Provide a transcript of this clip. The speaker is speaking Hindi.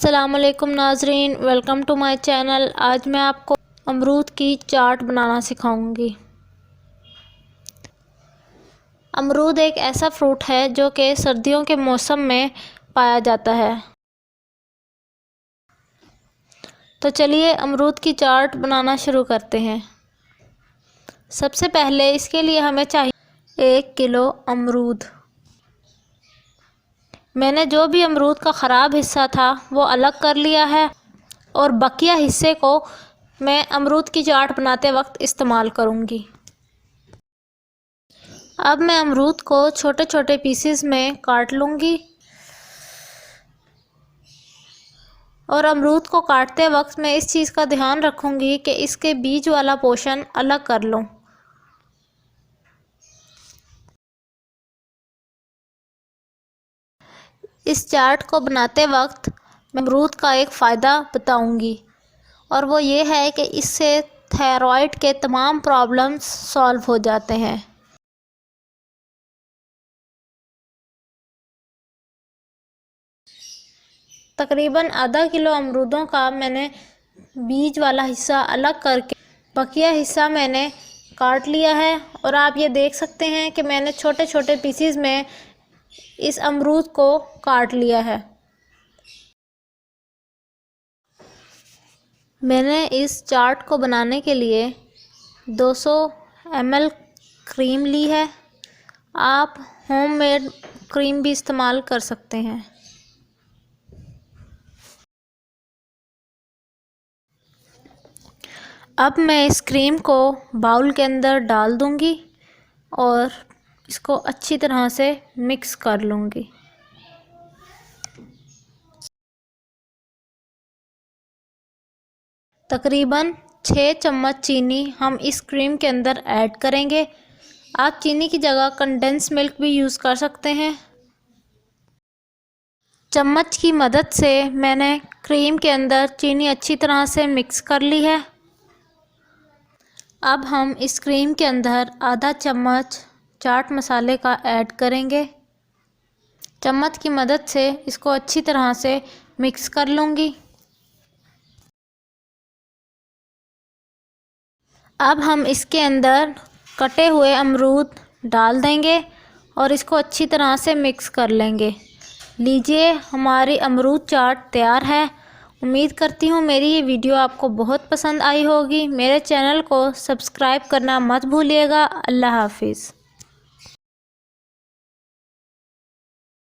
अस्सलामुअलैकुम नाजरीन, वेलकम टू माय चैनल। आज मैं आपको अमरूद की चाट बनाना सिखाऊंगी। अमरूद एक ऐसा फ्रूट है जो कि सर्दियों के मौसम में पाया जाता है। तो चलिए अमरूद की चाट बनाना शुरू करते हैं। सबसे पहले इसके लिए हमें चाहिए 1 किलो अमरूद। मैंने जो भी अमरूद का ख़राब हिस्सा था वो अलग कर लिया है और बकिया हिस्से को मैं अमरूद की चाट बनाते वक्त इस्तेमाल करूँगी। अब मैं अमरूद को छोटे छोटे पीसेस में काट लूँगी और अमरूद को काटते वक्त मैं इस चीज़ का ध्यान रखूँगी कि इसके बीज वाला पोर्शन अलग कर लूँ। इस चाट को बनाते वक्त मैं अमरूद का एक फ़ायदा बताऊँगी और वो ये है कि इससे थायराइड के तमाम प्रॉब्लम्स सॉल्व हो जाते हैं। तकरीबन आधा किलो अमरूदों का मैंने बीज वाला हिस्सा अलग करके बकिया हिस्सा मैंने काट लिया है और आप ये देख सकते हैं कि मैंने छोटे छोटे पीसीज में इस अमरूद को काट लिया है। मैंने इस चाट को बनाने के लिए 200 ml क्रीम ली है। आप होममेड क्रीम भी इस्तेमाल कर सकते हैं। अब मैं इस क्रीम को बाउल के अंदर डाल दूंगी और इसको अच्छी तरह से मिक्स कर लूंगी। तकरीबन 6 चम्मच चीनी हम इस क्रीम के अंदर ऐड करेंगे। आप चीनी की जगह कंडेंस मिल्क भी यूज़ कर सकते हैं। चम्मच की मदद से मैंने क्रीम के अंदर चीनी अच्छी तरह से मिक्स कर ली है। अब हम इस क्रीम के अंदर आधा चम्मच चाट मसाले का ऐड करेंगे। चम्मच की मदद से इसको अच्छी तरह से मिक्स कर लूँगी। अब हम इसके अंदर कटे हुए अमरूद डाल देंगे और इसको अच्छी तरह से मिक्स कर लेंगे। लीजिए, हमारी अमरूद चाट तैयार है। उम्मीद करती हूँ मेरी ये वीडियो आपको बहुत पसंद आई होगी। मेरे चैनल को सब्सक्राइब करना मत भूलिएगा। अल्लाह हाफिज़।